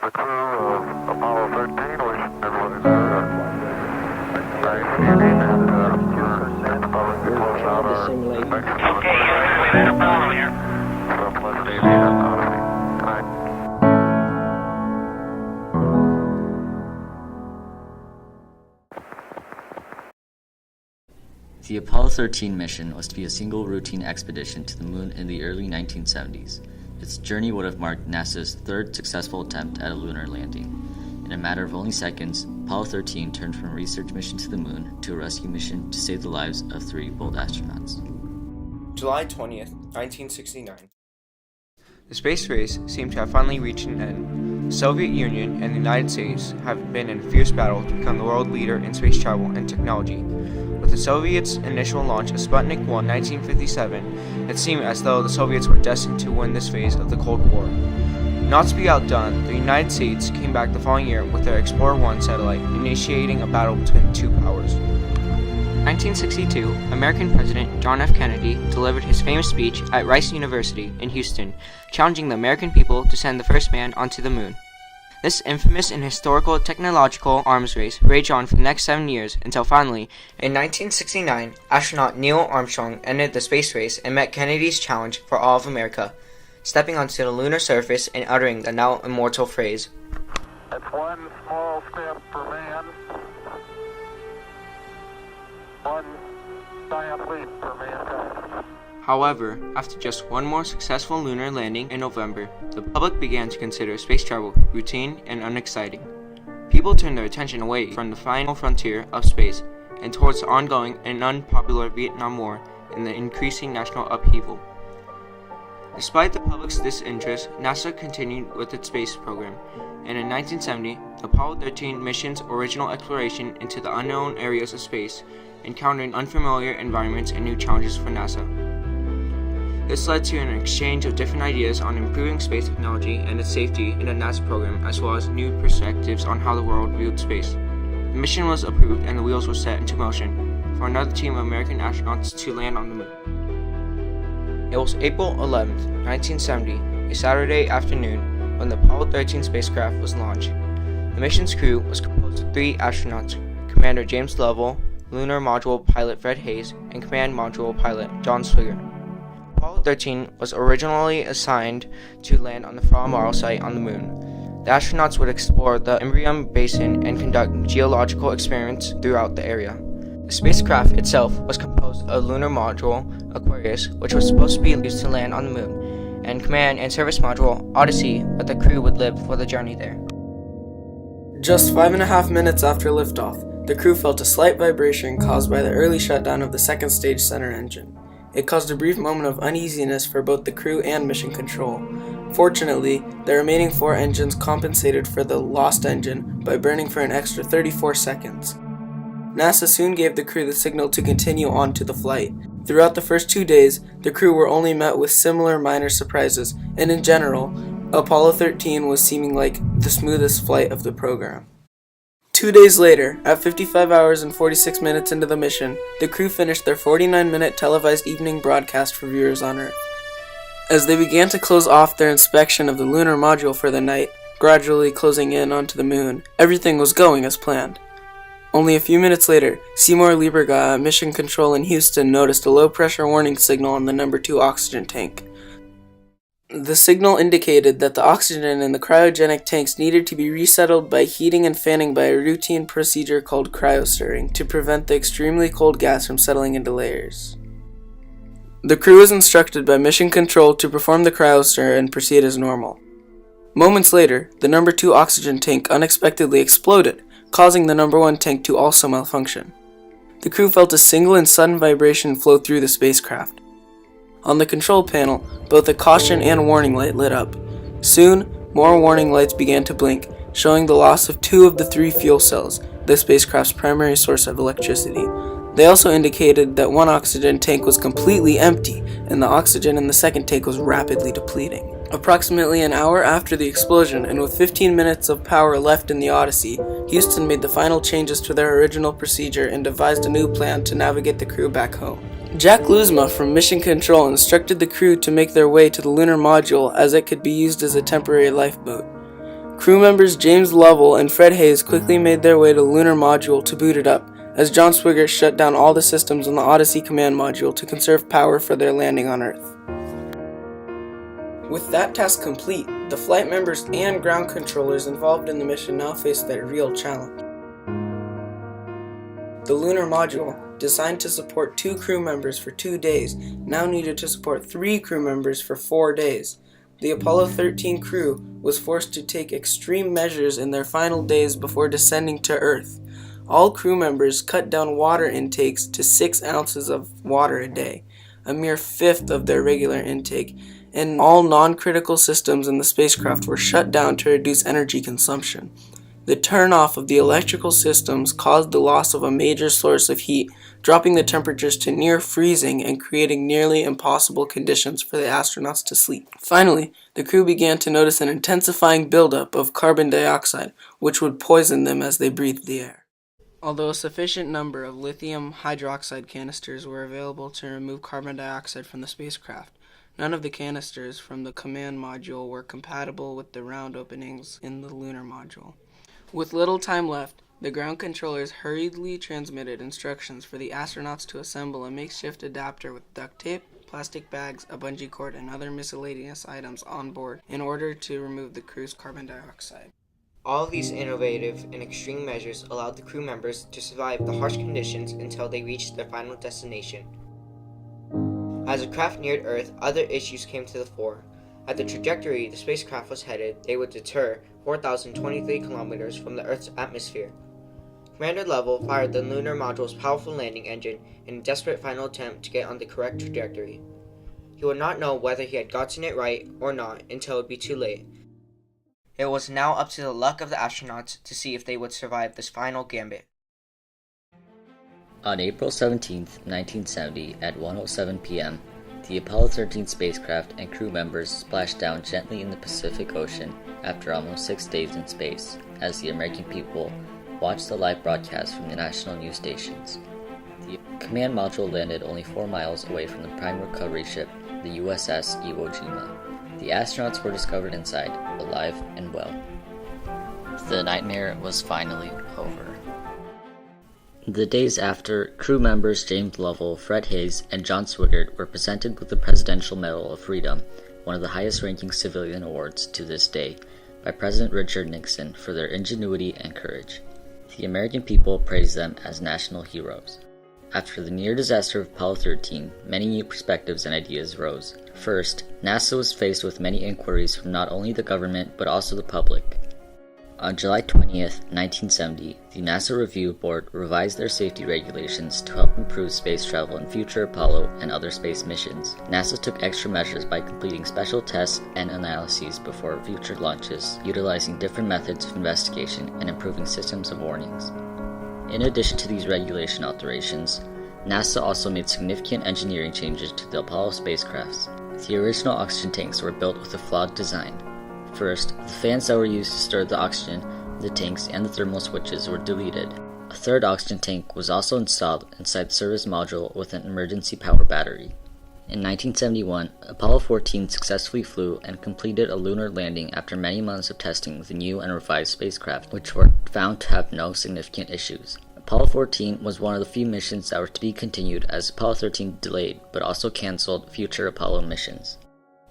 the crew of Apollo 13, wishing everyone nice evening and about to close out our mission. Okay, we had a problem here. So pleasant evening and good night. The Apollo 13 mission was to be a single routine expedition to the moon in the early 1970s. Its journey would have marked NASA's third successful attempt at a lunar landing. In a matter of only seconds, Apollo 13 turned from a research mission to the moon to a rescue mission to save the lives of 3 bold astronauts. July 20th, 1969. The space race seemed to have finally reached an end. The Soviet Union and the United States have been in a fierce battle to become the world leader in space travel and technology. With the Soviets' initial launch of Sputnik 1 in 1957, it seemed as though the Soviets were destined to win this phase of the Cold War. Not to be outdone, the United States came back the following year with their Explorer 1 satellite, initiating a battle between the two powers. 1962, American President John F. Kennedy delivered his famous speech at Rice University in Houston, challenging the American people to send the first man onto the moon. This infamous and historical technological arms race raged on for the next 7 years until finally, in 1969, astronaut Neil Armstrong entered the space race and met Kennedy's challenge for all of America, stepping onto the lunar surface and uttering the now immortal phrase, It's one small step for man, one giant leap for mankind. However, after just one more successful lunar landing in November, the public began to consider space travel routine and unexciting. People turned their attention away from the final frontier of space and towards the ongoing and unpopular Vietnam War and the increasing national upheaval. Despite the public's disinterest, NASA continued with its space program, and in 1970, the Apollo 13 mission's original exploration into the unknown areas of space encountered unfamiliar environments and new challenges for NASA. This led to an exchange of different ideas on improving space technology and its safety in the NASA program, as well as new perspectives on how the world viewed space. The mission was approved and the wheels were set into motion for another team of American astronauts to land on the moon. It was April 11th, 1970, a Saturday afternoon, when the Apollo 13 spacecraft was launched. The mission's crew was composed of 3 astronauts, Commander James Lovell, Lunar Module Pilot Fred Hayes, and Command Module Pilot John Swigert. Apollo 13 was originally assigned to land on the Fra Mauro site on the moon. The astronauts would explore the Imbrium Basin and conduct geological experiments throughout the area. The spacecraft itself was composed of Lunar Module Aquarius, which was supposed to be used to land on the moon, and Command and Service Module Odyssey, but the crew would live for the journey there. Just 5.5 minutes after liftoff, the crew felt a slight vibration caused by the early shutdown of the second stage center engine. It caused a brief moment of uneasiness for both the crew and mission control. Fortunately, the remaining 4 engines compensated for the lost engine by burning for an extra 34 seconds. NASA soon gave the crew the signal to continue on to the flight. Throughout the first 2 days, the crew were only met with similar minor surprises, and in general, Apollo 13 was seeming like the smoothest flight of the program. 2 days later, at 55 hours and 46 minutes into the mission, the crew finished their 49-minute televised evening broadcast for viewers on Earth. As they began to close off their inspection of the lunar module for the night, gradually closing in onto the moon, everything was going as planned. Only a few minutes later, Seymour Lieberga at Mission Control in Houston noticed a low-pressure warning signal on the number 2 oxygen tank. The signal indicated that the oxygen in the cryogenic tanks needed to be resettled by heating and fanning by a routine procedure called cryostirring to prevent the extremely cold gas from settling into layers. The crew was instructed by Mission Control to perform the cryostir and proceed as normal. Moments later, the number 2 oxygen tank unexpectedly exploded, causing the number 1 tank to also malfunction. The crew felt a single and sudden vibration flow through the spacecraft. On the control panel, both a caution and warning light lit up. Soon, more warning lights began to blink, showing the loss of 2 of the 3 fuel cells, the spacecraft's primary source of electricity. They also indicated that 1 oxygen tank was completely empty, and the oxygen in the second tank was rapidly depleting. Approximately an hour after the explosion, and with 15 minutes of power left in the Odyssey, Houston made the final changes to their original procedure and devised a new plan to navigate the crew back home. Jack Luzma from Mission Control instructed the crew to make their way to the lunar module as it could be used as a temporary lifeboat. Crew members James Lovell and Fred Hayes quickly made their way to the lunar module to boot it up, as John Swigert shut down all the systems on the Odyssey command module to conserve power for their landing on Earth. With that task complete, the flight members and ground controllers involved in the mission now faced their real challenge. The lunar module, designed to support 2 crew members for 2 days, now needed to support 3 crew members for 4 days. The Apollo 13 crew was forced to take extreme measures in their final days before descending to Earth. All crew members cut down water intakes to 6 ounces of water a day, a mere fifth of their regular intake, and all non-critical systems in the spacecraft were shut down to reduce energy consumption. The turn-off of the electrical systems caused the loss of a major source of heat, dropping the temperatures to near freezing and creating nearly impossible conditions for the astronauts to sleep. Finally, the crew began to notice an intensifying buildup of carbon dioxide, which would poison them as they breathed the air. Although a sufficient number of lithium hydroxide canisters were available to remove carbon dioxide from the spacecraft, none of the canisters from the command module were compatible with the round openings in the lunar module. With little time left, the ground controllers hurriedly transmitted instructions for the astronauts to assemble a makeshift adapter with duct tape, plastic bags, a bungee cord, and other miscellaneous items on board in order to remove the crew's carbon dioxide. All of these innovative and extreme measures allowed the crew members to survive the harsh conditions until they reached their final destination. As the craft neared Earth, other issues came to the fore. At the trajectory the spacecraft was headed, they would deter 4,023 kilometers from the Earth's atmosphere. Commander Lovell fired the lunar module's powerful landing engine in a desperate final attempt to get on the correct trajectory. He would not know whether he had gotten it right or not until it would be too late. It was now up to the luck of the astronauts to see if they would survive this final gambit. On April 17, 1970, at 1:07 p.m., the Apollo 13 spacecraft and crew members splashed down gently in the Pacific Ocean after almost 6 days in space, as the American people watched the live broadcast from the national news stations. The command module landed only 4 miles away from the prime recovery ship, the USS Iwo Jima. The astronauts were discovered inside, alive and well. The nightmare was finally over. The days after, crew members James Lovell, Fred Hayes, and John Swigert were presented with the Presidential Medal of Freedom, one of the highest-ranking civilian awards to this day, by President Richard Nixon for their ingenuity and courage. The American people praised them as national heroes. After the near disaster of Apollo 13, many new perspectives and ideas rose. First, NASA was faced with many inquiries from not only the government but also the public. On July 20th, 1970, the NASA Review Board revised their safety regulations to help improve space travel in future Apollo and other space missions. NASA took extra measures by completing special tests and analyses before future launches, utilizing different methods of investigation and improving systems of warnings. In addition to these regulation alterations, NASA also made significant engineering changes to the Apollo spacecrafts. The original oxygen tanks were built with a flawed design. First, the fans that were used to stir the oxygen in the tanks and the thermal switches were deleted. A third oxygen tank was also installed inside the service module with an emergency power battery. In 1971, Apollo 14 successfully flew and completed a lunar landing after many months of testing the new and revised spacecraft, which were found to have no significant issues. Apollo 14 was one of the few missions that were to be continued as Apollo 13 delayed but also canceled future Apollo missions.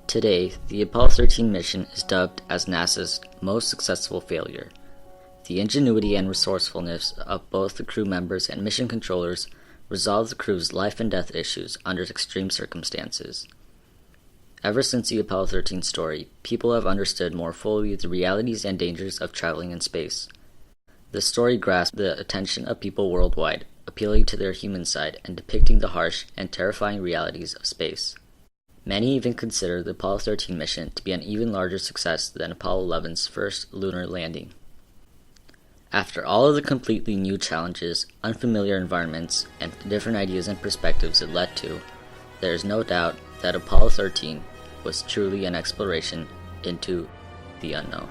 Today, the Apollo 13 mission is dubbed as NASA's most successful failure. The ingenuity and resourcefulness of both the crew members and mission controllers resolved the crew's life and death issues under extreme circumstances. Ever since the Apollo 13 story, people have understood more fully the realities and dangers of traveling in space. The story grasped the attention of people worldwide, appealing to their human side and depicting the harsh and terrifying realities of space. Many even consider the Apollo 13 mission to be an even larger success than Apollo 11's first lunar landing. After all of the completely new challenges, unfamiliar environments, and different ideas and perspectives it led to, there is no doubt that Apollo 13 was truly an exploration into the unknown.